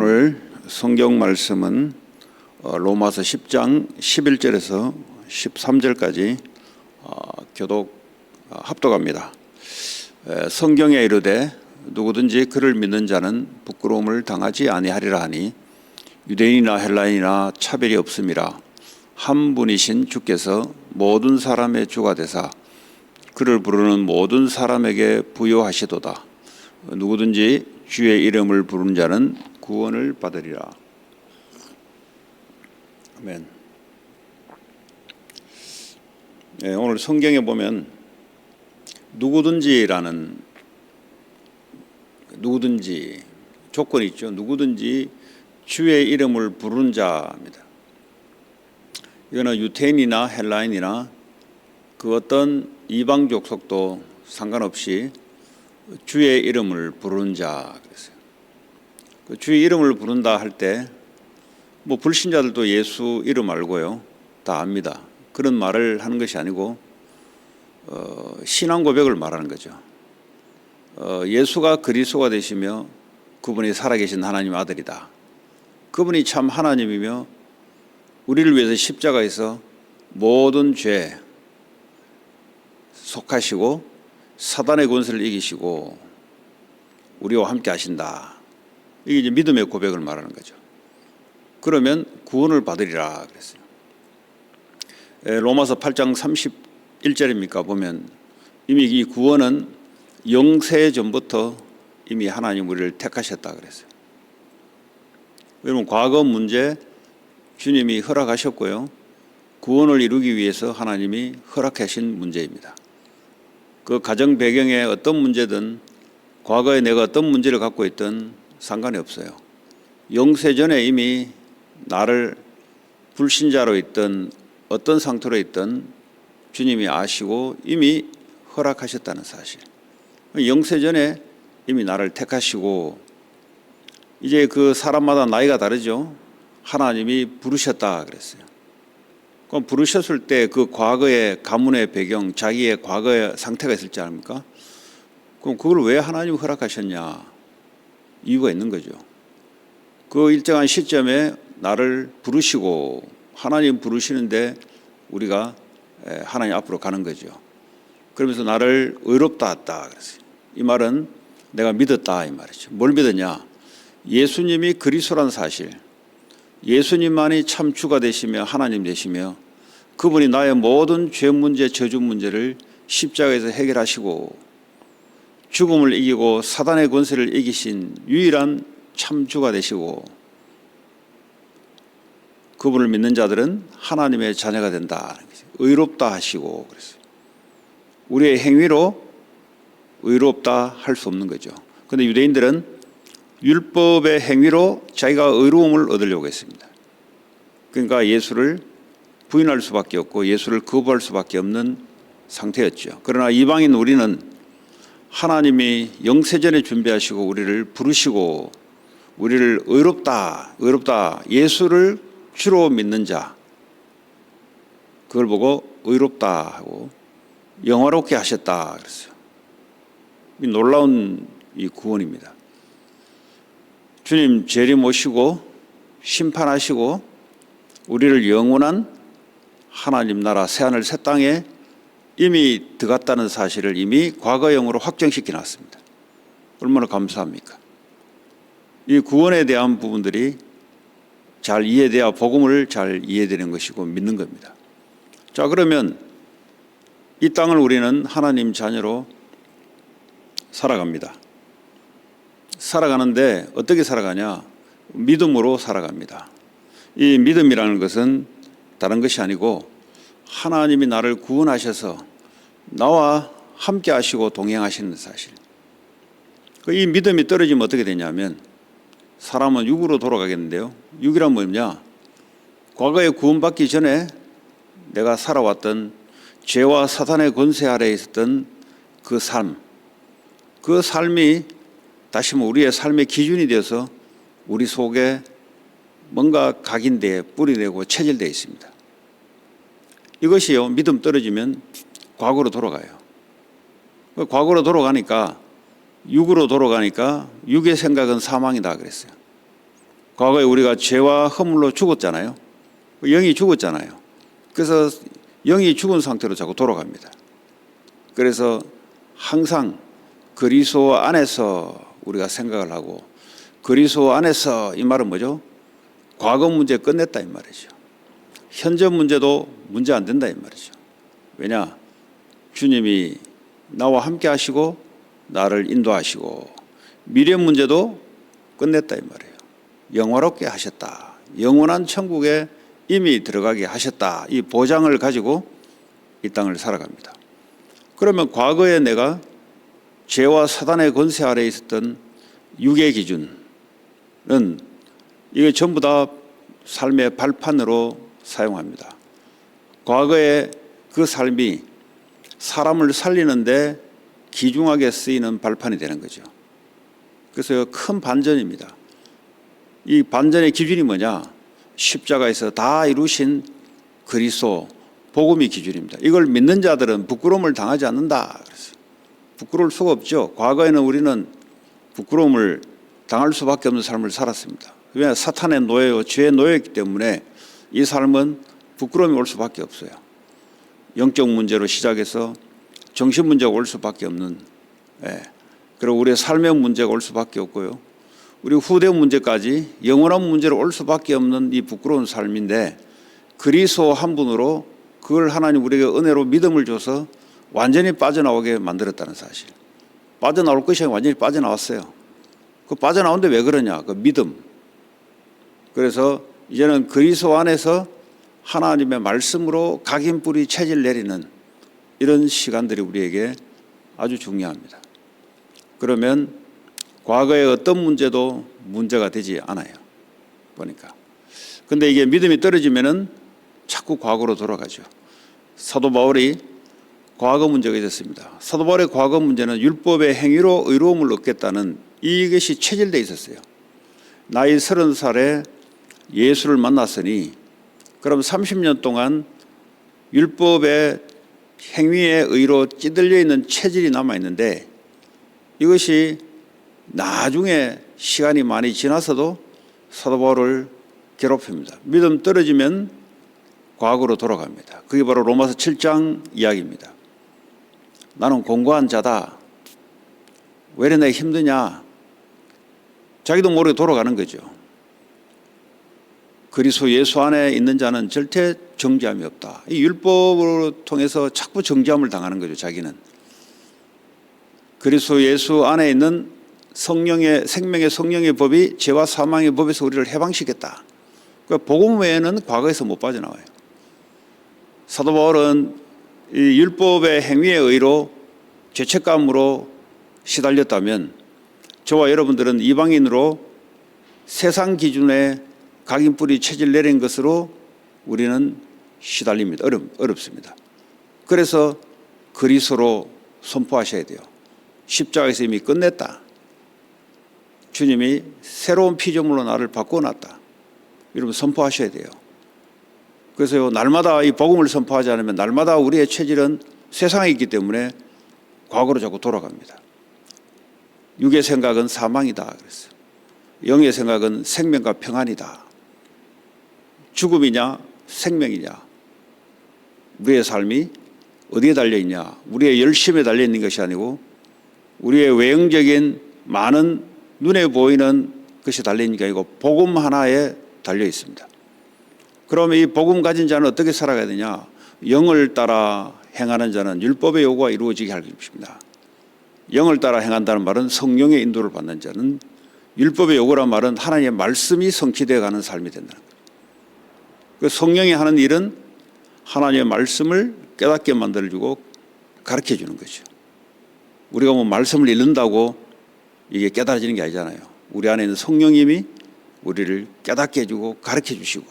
오늘 성경 말씀은 로마서 10장 11절에서 13절까지 교독 합독합니다. 성경에 이르되 누구든지 그를 믿는 자는 부끄러움을 당하지 아니하리라 하니 유대인이나 헬라인이나 차별이 없음이라. 한 분이신 주께서 모든 사람의 주가 되사 그를 부르는 모든 사람에게 부여하시도다. 누구든지 주의 이름을 부르는 자는 구원을 받으리라. 아멘. 네, 오늘 성경에 보면 누구든지라는 누구든지 조건이 있죠. 누구든지 주의 이름을 부르는 자입니다. 이거는 유대인이나 헬라인이나 그 어떤 이방 족속도 상관없이 주의 이름을 부르는 자 그랬어요. 그 주의 이름을 부른다 할 때 뭐 불신자들도 예수 이름 알고요, 다 압니다. 그런 말을 하는 것이 아니고 신앙 고백을 말하는 거죠. 예수가 그리스도가 되시며 그분이 살아계신 하나님 아들이다. 그분이 참 하나님이며 우리를 위해서 십자가에서 모든 죄 속하시고 사단의 권세를 이기시고 우리와 함께 하신다. 이게 이제 믿음의 고백을 말하는 거죠. 그러면 구원을 받으리라 그랬어요. 로마서 8장 31절입니까 보면 이미 이 구원은 영세 전부터 이미 하나님 우리를 택하셨다 그랬어요. 여러분 과거 문제 주님이 허락하셨고요, 구원을 이루기 위해서 하나님이 허락하신 문제입니다. 그 가정 배경에 어떤 문제든 과거에 내가 어떤 문제를 갖고 있든 상관이 없어요. 영세 전에 이미 나를 불신자로 있든 어떤 상태로 있든 주님이 아시고 이미 허락하셨다는 사실. 영세 전에 이미 나를 택하시고 이제 그 사람마다 나이가 다르죠. 하나님이 부르셨다 그랬어요. 그럼 부르셨을 때 그 과거의 가문의 배경, 자기의 과거의 상태가 있을지 아닙니까? 그럼 그걸 왜 하나님이 허락하셨냐? 이유가 있는 거죠. 그 일정한 시점에 나를 부르시고 하나님 부르시는데 우리가 하나님 앞으로 가는 거죠. 그러면서 나를 의롭다 했다 그랬어요. 이 말은 내가 믿었다 이 말이죠. 뭘 믿었냐? 예수님이 그리스도라는 사실, 예수님만이 참 주가 되시며 하나님 되시며 그분이 나의 모든 죄 문제, 저주 문제를 십자가에서 해결하시고 죽음을 이기고 사단의 권세를 이기신 유일한 참 주가 되시고 그분을 믿는 자들은 하나님의 자녀가 된다. 의롭다 하시고 그랬어요. 우리의 행위로 의롭다 할 수 없는 거죠. 그런데 유대인들은 율법의 행위로 자기가 의로움을 얻으려고 했습니다. 그러니까 예수를 부인할 수밖에 없고 예수를 거부할 수밖에 없는 상태였죠. 그러나 이방인 우리는 하나님이 영세전에 준비하시고 우리를 부르시고 우리를 의롭다 예수를 주로 믿는 자, 그걸 보고 의롭다 하고 영화롭게 하셨다 그랬어요. 이 놀라운 이 구원입니다. 주님 재림오시고 심판하시고 우리를 영원한 하나님 나라 새하늘 새 땅에 이미 들어갔다는 사실을 이미 과거형으로 확정시켜 놨습니다. 얼마나 감사합니까? 이 구원에 대한 부분들이 잘 이해돼야 복음을 잘 이해되는 것이고 믿는 겁니다. 자, 그러면 이 땅을 우리는 하나님 자녀로 살아갑니다. 살아가는데 어떻게 살아가냐? 믿음으로 살아갑니다. 이 믿음이라는 것은 다른 것이 아니고 하나님이 나를 구원하셔서 나와 함께 하시고 동행하시는 사실. 이 믿음이 떨어지면 어떻게 되냐면 사람은 육으로 돌아가겠는데요. 육이란 뭐냐? 과거에 구원받기 전에 내가 살아왔던 죄와 사탄의 권세 아래에 있었던 그 삶, 그 삶이 다시 우리의 삶의 기준이 되어서 우리 속에 뭔가 각인되어 뿌리되고 체질되어 있습니다. 이것이요, 믿음 떨어지면 과거로 돌아가요. 과거로 돌아가니까 육으로 돌아가니까 육의 생각은 사망이다 그랬어요. 과거에 우리가 죄와 허물로 죽었잖아요. 영이 죽었잖아요. 그래서 영이 죽은 상태로 자꾸 돌아갑니다. 그래서 항상 그리스도 안에서 우리가 생각을 하고, 그리스도 안에서 이 말은 뭐죠? 과거 문제 끝냈다 이 말이죠. 현재 문제도 문제 안 된다 이 말이죠. 왜냐? 주님이 나와 함께 하시고 나를 인도하시고 미래 문제도 끝냈다 이 말이에요. 영화롭게 하셨다. 영원한 천국에 이미 들어가게 하셨다. 이 보장을 가지고 이 땅을 살아갑니다. 그러면 과거에 내가 죄와 사단의 권세 아래에 있었던 육의 기준은 이게 전부 다 삶의 발판으로 사용합니다. 과거에 그 삶이 사람을 살리는데 귀중하게 쓰이는 발판이 되는 거죠. 그래서 큰 반전입니다. 이 반전의 기준이 뭐냐? 십자가에서 다 이루신 그리스도 복음이 기준입니다. 이걸 믿는 자들은 부끄러움을 당하지 않는다. 그래서 부끄러울 수가 없죠. 과거에는 우리는 부끄러움을 당할 수밖에 없는 삶을 살았습니다. 왜냐하면 사탄의 노예요, 죄의 노예였기 때문에 이 삶은 부끄러움이 올 수밖에 없어요. 영적 문제로 시작해서 정신 문제가 올 수밖에 없는, 그리고 우리의 삶의 문제가 올 수밖에 없고요. 우리 후대 문제까지 영원한 문제로 올 수밖에 없는 이 부끄러운 삶인데, 그리스도 한 분으로 그걸 하나님 우리에게 은혜로 믿음을 줘서 완전히 빠져나오게 만들었다는 사실. 빠져나올 것이 아니라 완전히 빠져나왔어요. 그 빠져나오는데 왜 그러냐? 그 믿음. 그래서 이제는 그리스도 안에서 하나님의 말씀으로 각인뿌리 체질 내리는 이런 시간들이 우리에게 아주 중요합니다. 그러면 과거의 어떤 문제도 문제가 되지 않아요. 보니까. 근데 이게 믿음이 떨어지면은 자꾸 과거로 돌아가죠. 사도 바울이 과거 문제가 있었습니다. 사도 바울의 과거 문제는 율법의 행위로 의로움을 얻겠다는 이것이 체질되어 있었어요. 나이 30살에 예수를 만났으니 그럼 30년 동안 율법의 행위의 의로 찌들려 있는 체질이 남아있는데, 이것이 나중에 시간이 많이 지나서도 사도 바울을 괴롭힙니다. 믿음 떨어지면 과거로 돌아갑니다. 그게 바로 로마서 7장 이야기입니다. 나는 공고한 자다. 왜 이래 내가 힘드냐? 자기도 모르게 돌아가는 거죠. 그리스도 예수 안에 있는 자는 절대 정죄함이 없다. 이 율법을 통해서 자꾸 정죄함을 당하는 거죠. 자기는. 그리스도 예수 안에 있는 성령의, 생명의 성령의 법이 죄와 사망의 법에서 우리를 해방시켰다. 그러니까 복음 외에는 과거에서 못 빠져나와요. 사도 바울은 이 율법의 행위의 의로 죄책감으로 시달렸다면, 저와 여러분들은 이방인으로 세상 기준에 각인뿌리 체질 내린 것으로 우리는 시달립니다. 어렵습니다. 그래서 그리스도로 선포하셔야 돼요. 십자가에서 이미 끝냈다. 주님이 새로운 피조물로 나를 바꿔놨다. 여러분 선포하셔야 돼요. 그래서 날마다 이 복음을 선포하지 않으면 날마다 우리의 체질은 세상에 있기 때문에 과거로 자꾸 돌아갑니다. 육의 생각은 사망이다 그랬어요. 영의 생각은 생명과 평안이다. 죽음이냐 생명이냐, 우리의 삶이 어디에 달려있냐, 우리의 열심에 달려있는 것이 아니고 우리의 외형적인 많은 눈에 보이는 것이 달려있는 게 아니고 복음 하나에 달려있습니다. 그러면 이 복음 가진 자는 어떻게 살아가야 되냐? 영을 따라 행하는 자는 율법의 요구가 이루어지게 할 것입니다. 영을 따라 행한다는 말은 성령의 인도를 받는 자는, 율법의 요구란 말은 하나님의 말씀이 성취되어 가는 삶이 된다는 거예요. 그 성령이 하는 일은 하나님의 말씀을 깨닫게 만들어주고 가르쳐 주는 거죠. 우리가 뭐 말씀을 읽는다고 이게 깨달아지는 게 아니잖아요. 우리 안에 있는 성령님이 우리를 깨닫게 해주고 가르쳐 주시고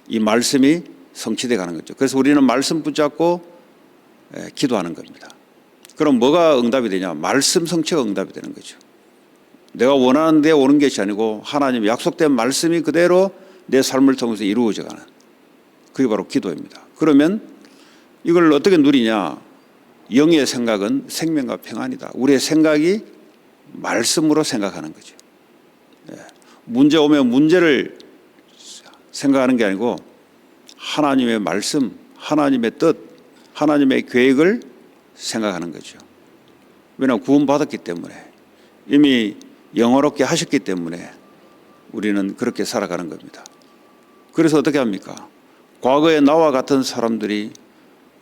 이 말씀이 성취되어 가는 거죠. 그래서 우리는 말씀 붙잡고 기도하는 겁니다. 그럼 뭐가 응답이 되냐? 말씀 성취가 응답이 되는 거죠. 내가 원하는 데 오는 것이 아니고 하나님의 약속된 말씀이 그대로 내 삶을 통해서 이루어져 가는, 그게 바로 기도입니다. 그러면 이걸 어떻게 누리냐? 영의 생각은 생명과 평안이다. 우리의 생각이 말씀으로 생각하는 거죠. 문제 오면 문제를 생각하는 게 아니고 하나님의 말씀, 하나님의 뜻, 하나님의 계획을 생각하는 거죠. 왜냐하면 구원받았기 때문에, 이미 영화롭게 하셨기 때문에 우리는 그렇게 살아가는 겁니다. 그래서 어떻게 합니까? 과거에 나와 같은 사람들이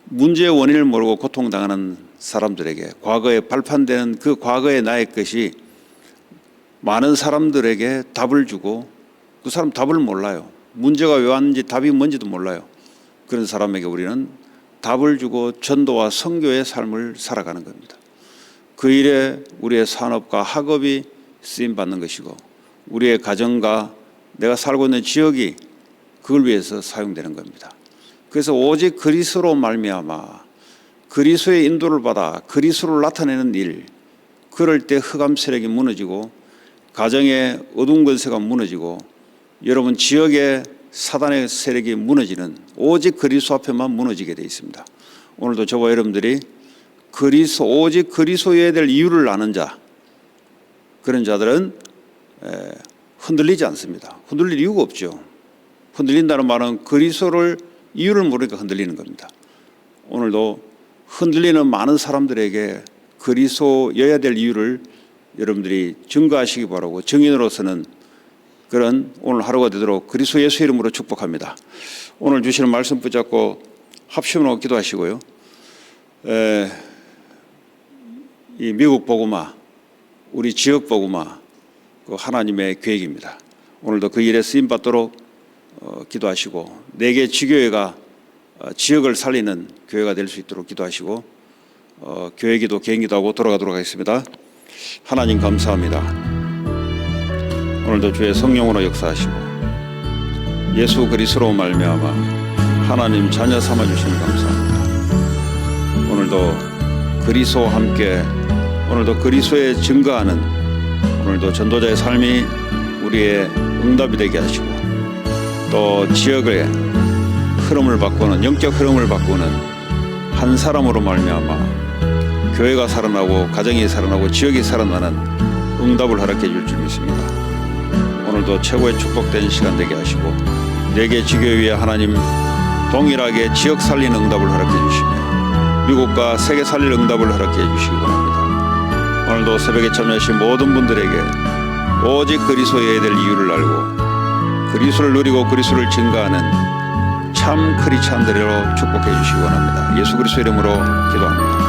문제의 원인을 모르고 고통당하는 사람들에게, 과거에 발판되는 그 과거의 나의 것이 많은 사람들에게 답을 주고, 그 사람 답을 몰라요. 문제가 왜 왔는지 답이 뭔지도 몰라요. 그런 사람에게 우리는 답을 주고 전도와 선교의 삶을 살아가는 겁니다. 그 일에 우리의 산업과 학업이 쓰임받는 것이고, 우리의 가정과 내가 살고 있는 지역이 그걸 위해서 사용되는 겁니다. 그래서 오직 그리스도로 말미암아 그리스도의 인도를 받아 그리스도를 나타내는 일, 그럴 때 흑암 세력이 무너지고 가정의 어두운 권세가 무너지고 여러분 지역의 사단의 세력이 무너지는, 오직 그리스도 앞에만 무너지게 되어 있습니다. 오늘도 저와 여러분들이 오직 그리스도여야 될 이유를 아는 자, 그런 자들은 흔들리지 않습니다. 흔들릴 이유가 없죠. 흔들린다는 말은 그리스도를 이유를 모르니까 흔들리는 겁니다. 오늘도 흔들리는 많은 사람들에게 그리스도여야 될 이유를 여러분들이 증거하시기 바라고, 증인으로서는 그런 오늘 하루가 되도록 그리스도 예수 이름으로 축복합니다. 오늘 주시는 말씀 붙잡고 합심으로 기도하시고요. 이 미국 복음화, 우리 지역 복음화, 그 하나님의 계획입니다. 오늘도 그 일에 쓰임 받도록 기도하시고, 4개 지교회가 지역을 살리는 교회가 될 수 있도록 기도하시고, 교회기도 개인기도 하고 돌아가도록 하겠습니다. 하나님 감사합니다. 오늘도 주의 성령으로 역사하시고 예수 그리스도로 말미암아 하나님 자녀 삼아 주시니 감사합니다. 오늘도 그리스도와 함께, 오늘도 그리스도에 증거하는 오늘도 전도자의 삶이 우리의 응답이 되게 하시고, 또 지역의 흐름을 바꾸는, 영적 흐름을 바꾸는 한 사람으로 말미암아 교회가 살아나고 가정이 살아나고 지역이 살아나는 응답을 허락해 줄 줄 믿습니다. 오늘도 최고의 축복된 시간 되게 하시고 4개 지교회 위에 하나님 동일하게 지역 살리는 응답을 허락해 주시며 미국과 세계 살릴 응답을 허락해 주시기 바랍니다. 오늘도 새벽에 참여하신 모든 분들에게 오직 그리스도여야 될 이유를 알고 그리스도를 누리고 그리스도를 증거하는 참 크리스찬들로 축복해 주시기 원합니다. 예수 그리스도 이름으로 기도합니다.